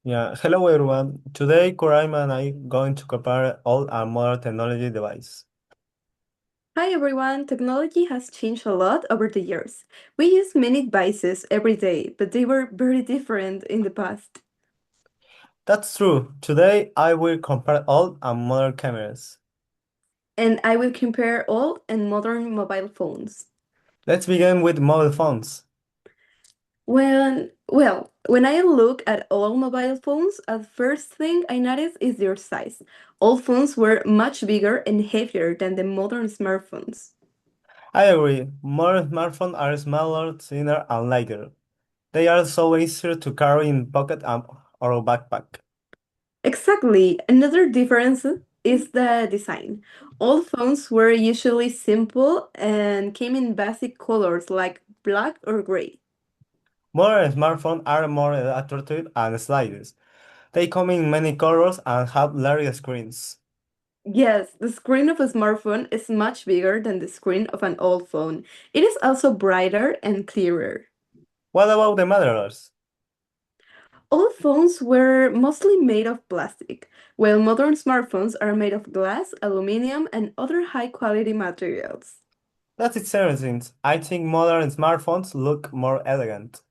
Yeah, hello everyone. Today, Kuraima and I going to compare old and modern technology device. Hi everyone, technology has changed a lot over the years. We use many devices every day, but they were very different in the past. That's true. Today, I will compare old and modern cameras. And I will compare old and modern mobile phones. Let's begin with mobile phones. When I look at old mobile phones, the first thing I notice is their size. Old phones were much bigger and heavier than the modern smartphones. I agree. Modern smartphones are smaller, thinner, and lighter. They are so easier to carry in pocket or a backpack. Exactly. Another difference is the design. Old phones were usually simple and came in basic colors like black or gray. Modern smartphones are more attractive and stylish. They come in many colors and have larger screens. Yes, the screen of a smartphone is much bigger than the screen of an old phone. It is also brighter and clearer. What about the materials? Old phones were mostly made of plastic, while modern smartphones are made of glass, aluminum, and other high-quality materials. That's interesting. I think modern smartphones look more elegant.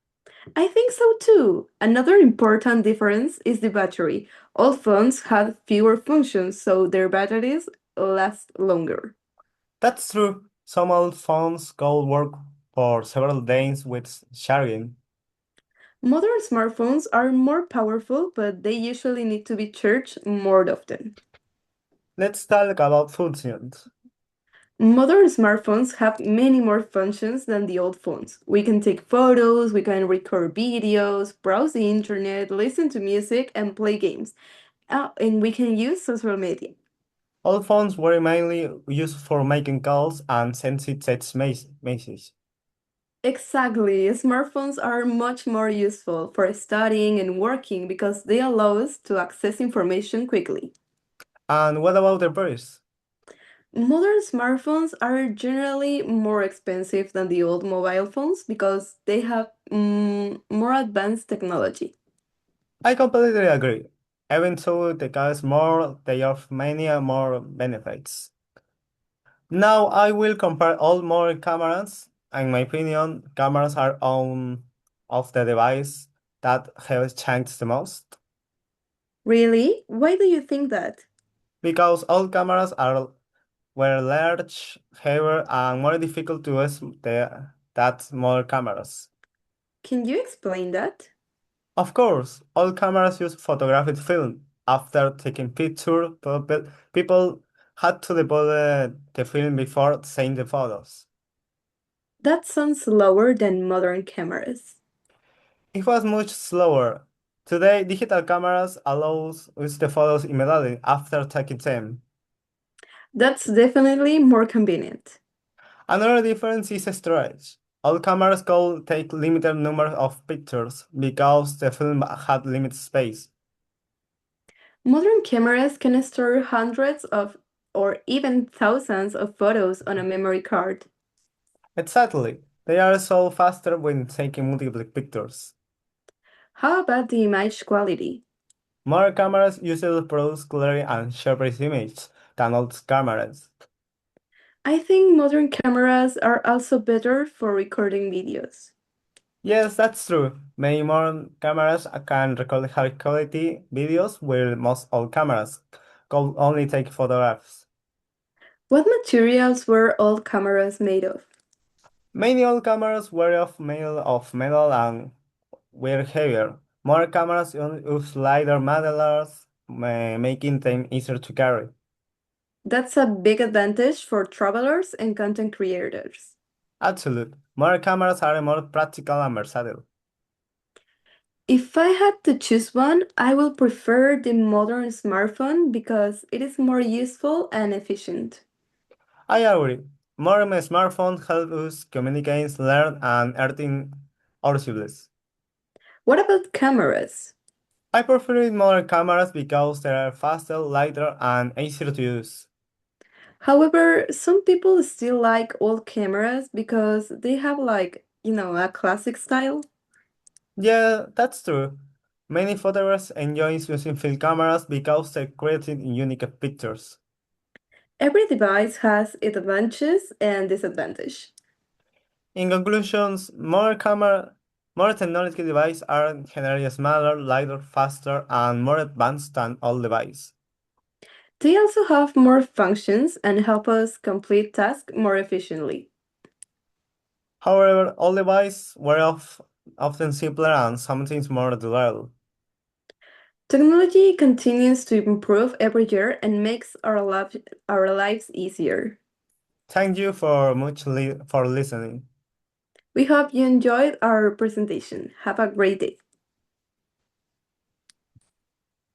I think so too. Another important difference is the battery. Old phones had fewer functions, so their batteries last longer. That's true. Some old phones could work for several days with charging. Modern smartphones are more powerful, but they usually need to be charged more often. Let's talk about functions. Modern smartphones have many more functions than the old phones. We can take photos, we can record videos, browse the internet, listen to music, and play games. And we can use social media. Old phones were mainly used for making calls and sending text messages. Exactly. Smartphones are much more useful for studying and working because they allow us to access information quickly. And what about the price? Modern smartphones are generally more expensive than the old mobile phones because they have more advanced technology. I completely agree. Even though they cost more, they offer many more benefits. Now I will compare all modern cameras. In my opinion, cameras are on of the device that have changed the most Really? Why do you think that? because all cameras are were large, heavier, and more difficult to use that smaller cameras. Can you explain that? Of course, all cameras use photographic film. After taking pictures, people had to develop the film before seeing the photos. That sounds slower than modern cameras. It was much slower. Today, digital cameras allows us the photos immediately after taking them. That's definitely more convenient. Another difference is storage. All cameras could take limited number of pictures because the film had limited space. Modern cameras can store hundreds of or even thousands of photos on a memory card. Exactly. They are so faster when taking multiple pictures. How about the image quality? Modern cameras usually produce clearer and sharper images than old cameras. I think modern cameras are also better for recording videos. Yes, that's true. Many modern cameras can record high quality videos where most old cameras could only take photographs. What materials were old cameras made of? Many old cameras were of metal and were heavier. Modern cameras use lighter materials, making them easier to carry. That's a big advantage for travelers and content creators. Absolutely. Modern cameras are more practical and versatile. If I had to choose one, I will prefer the modern smartphone because it is more useful and efficient. I agree. Modern smartphones help us communicate, learn, and earn our civilians. What about cameras? I prefer modern cameras because they are faster, lighter, and easier to use. However, some people still like old cameras because they have a classic style. Yeah, that's true. Many photographers enjoy using film cameras because they create unique pictures. Every device has its advantages and disadvantages. In conclusions, more technology devices are generally smaller, lighter, faster, and more advanced than old devices. They also have more functions and help us complete tasks more efficiently. However, old devices were often simpler and sometimes more durable. Technology continues to improve every year and makes our lives easier. Thank you for for listening. We hope you enjoyed our presentation. Have a great day.